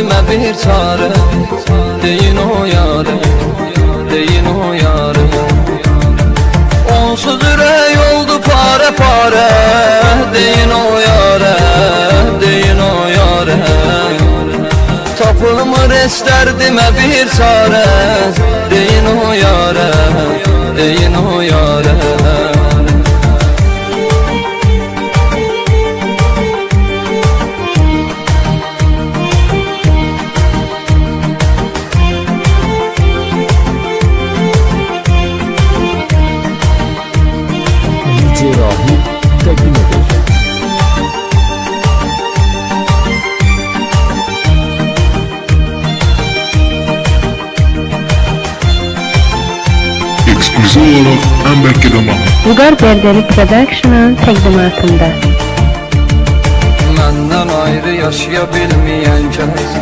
Bir çare deyin o yare, deyin o yare. Onsuz ürək oldu pare pare, deyin o yare, deyin o yare. Tapılmır isterdimə bir çare, deyin o yare, deyin o yare. Cerrahi təqdim edir. Ekskluziv olaraq ən bəlkə də mahnı. Vüqar Bərdəli Production'ın təqdimatında. Məndən ayrı yaşaya bilməyən kəs